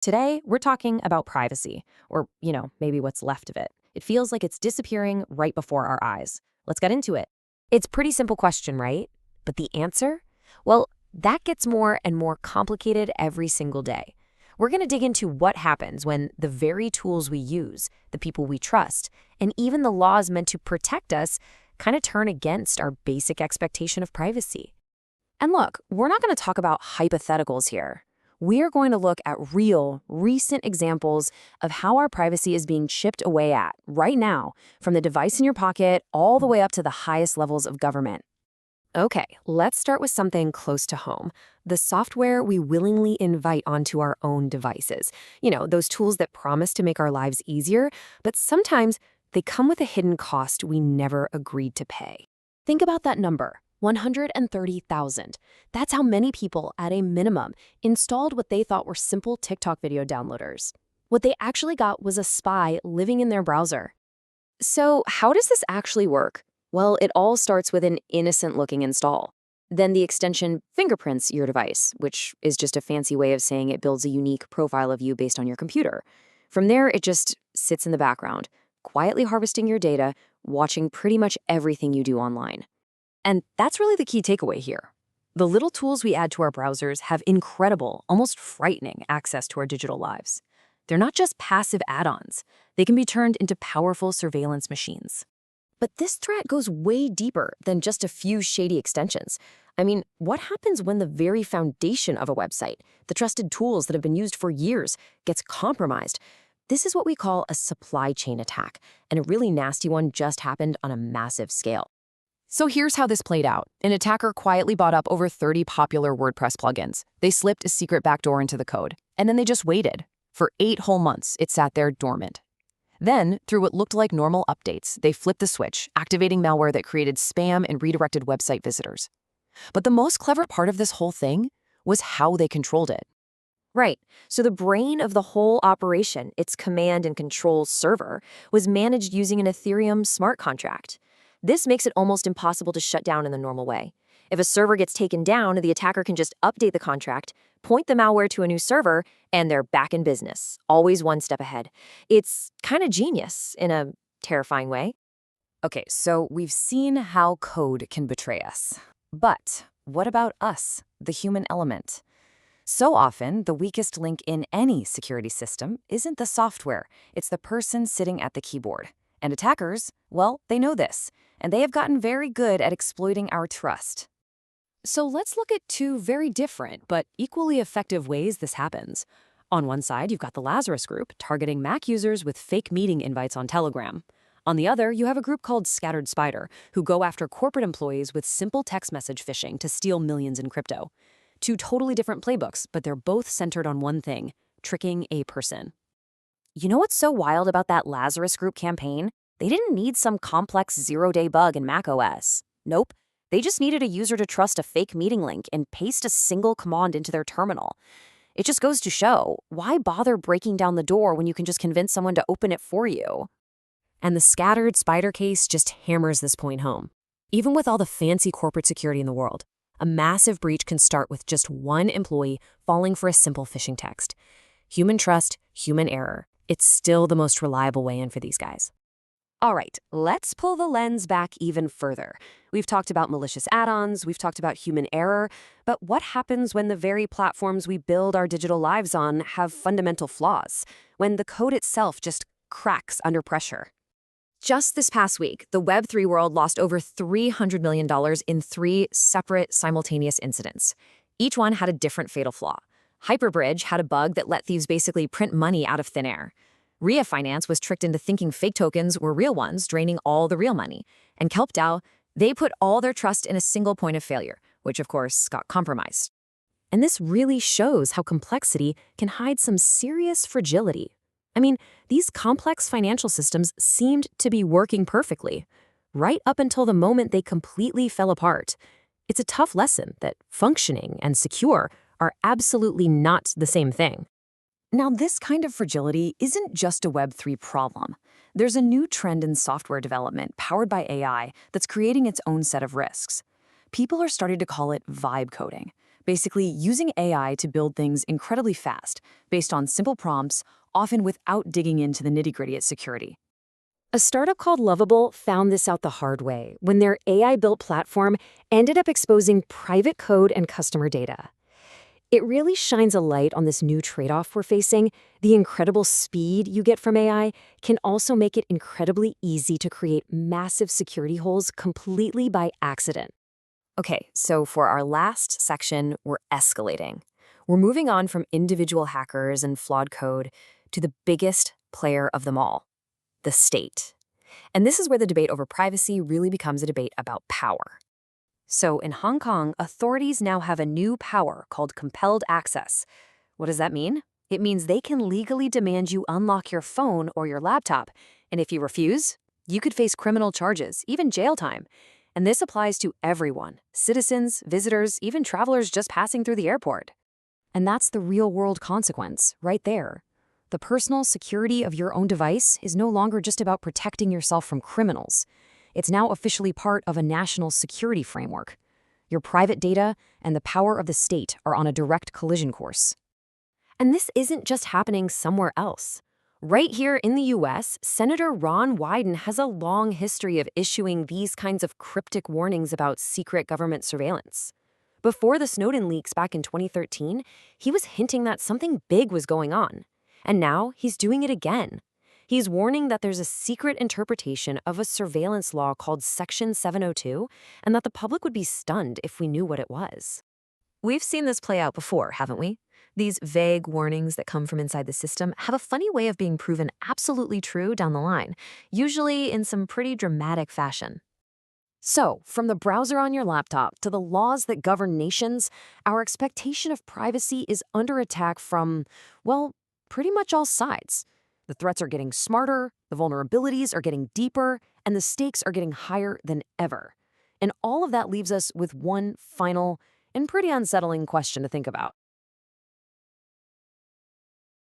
Today, we're talking about privacy, or, maybe what's left of it. It feels like it's disappearing right before our eyes. Let's get into it. It's a pretty simple question, right? But the answer? Well, that gets more and more complicated every single day. We're going to dig into what happens when the very tools we use, the people we trust, and even the laws meant to protect us kind of turn against our basic expectation of privacy. And look, we're not going to talk about hypotheticals here. We're going to look at real, recent examples of how our privacy is being chipped away at right now, from the device in your pocket all the way up to the highest levels of government. Okay, let's start with something close to home. The software we willingly invite onto our own devices. Those tools that promise to make our lives easier, but sometimes they come with a hidden cost we never agreed to pay. Think about that number. 130,000. That's how many people, at a minimum, installed what they thought were simple TikTok video downloaders. What they actually got was a spy living in their browser. So how does this actually work? Well, it all starts with an innocent-looking install. Then the extension fingerprints your device, which is just a fancy way of saying it builds a unique profile of you based on your computer. From there, it just sits in the background, quietly harvesting your data, watching pretty much everything you do online. And that's really the key takeaway here. The little tools we add to our browsers have incredible, almost frightening access to our digital lives. They're not just passive add-ons. They can be turned into powerful surveillance machines. But this threat goes way deeper than just a few shady extensions. I mean, what happens when the very foundation of a website, the trusted tools that have been used for years, gets compromised? This is what we call a supply chain attack, and a really nasty one just happened on a massive scale. So here's how this played out. An attacker quietly bought up over 30 popular WordPress plugins. They slipped a secret backdoor into the code, and then they just waited. For 8 whole months, it sat there dormant. Then, through what looked like normal updates, they flipped the switch, activating malware that created spam and redirected website visitors. But the most clever part of this whole thing was how they controlled it. Right. So the brain of the whole operation, its command and control server, was managed using an Ethereum smart contract. This makes it almost impossible to shut down in the normal way. If a server gets taken down, the attacker can just update the contract, point the malware to a new server, and they're back in business, always one step ahead. It's kind of genius in a terrifying way. Okay, so we've seen how code can betray us. But what about us, the human element? So often, the weakest link in any security system isn't the software, it's the person sitting at the keyboard. And attackers, well, they know this, and they have gotten very good at exploiting our trust. So let's look at 2 very different but equally effective ways this happens. On one side, you've got the Lazarus Group targeting Mac users with fake meeting invites on Telegram. On the other, you have a group called Scattered Spider, who go after corporate employees with simple text message phishing to steal millions in crypto. 2 totally different playbooks, but they're both centered on one thing: tricking a person. You know what's so wild about that Lazarus Group campaign? They didn't need some complex zero-day bug in macOS. Nope. They just needed a user to trust a fake meeting link and paste a single command into their terminal. It just goes to show, why bother breaking down the door when you can just convince someone to open it for you? And the Scattered Spider case just hammers this point home. Even with all the fancy corporate security in the world, a massive breach can start with just one employee falling for a simple phishing text. Human trust, human error. It's still the most reliable way in for these guys. All right, let's pull the lens back even further. We've talked about malicious add-ons, we've talked about human error, but what happens when the very platforms we build our digital lives on have fundamental flaws? When the code itself just cracks under pressure? Just this past week, the Web3 world lost over $300 million in 3 separate simultaneous incidents. Each one had a different fatal flaw. Hyperbridge had a bug that let thieves basically print money out of thin air. Ria Finance was tricked into thinking fake tokens were real ones, draining all the real money. And KelpDAO, they put all their trust in a single point of failure, which of course got compromised. And this really shows how complexity can hide some serious fragility. I mean, these complex financial systems seemed to be working perfectly, right up until the moment they completely fell apart. It's a tough lesson that functioning and secure are absolutely not the same thing. Now, this kind of fragility isn't just a Web3 problem. There's a new trend in software development powered by AI that's creating its own set of risks. People are starting to call it vibe coding. basically using AI to build things incredibly fast, based on simple prompts, often without digging into the nitty-gritty at security. A startup called Lovable found this out the hard way when their AI-built platform ended up exposing private code and customer data. It really shines a light on this new trade-off we're facing. The incredible speed you get from AI can also make it incredibly easy to create massive security holes completely by accident. Okay, so for our last section, we're escalating. We're moving on from individual hackers and flawed code to the biggest player of them all, the state. And this is where the debate over privacy really becomes a debate about power. So in Hong Kong, authorities now have a new power called compelled access. What does that mean? It means they can legally demand you unlock your phone or your laptop. And if you refuse, you could face criminal charges, even jail time. And this applies to everyone, citizens, visitors, even travelers just passing through the airport. And that's the real-world consequence, right there. The personal security of your own device is no longer just about protecting yourself from criminals. It's now officially part of a national security framework. Your private data and the power of the state are on a direct collision course. And this isn't just happening somewhere else. Right here in the US, Senator Ron Wyden has a long history of issuing these kinds of cryptic warnings about secret government surveillance. Before the Snowden leaks back in 2013, he was hinting that something big was going on. And now he's doing it again. He's warning that there's a secret interpretation of a surveillance law called Section 702, and that the public would be stunned if we knew what it was. We've seen this play out before, haven't we? These vague warnings that come from inside the system have a funny way of being proven absolutely true down the line, usually in some pretty dramatic fashion. So, from the browser on your laptop to the laws that govern nations, our expectation of privacy is under attack from, well, pretty much all sides. The threats are getting smarter, the vulnerabilities are getting deeper, and the stakes are getting higher than ever. And all of that leaves us with one final and pretty unsettling question to think about.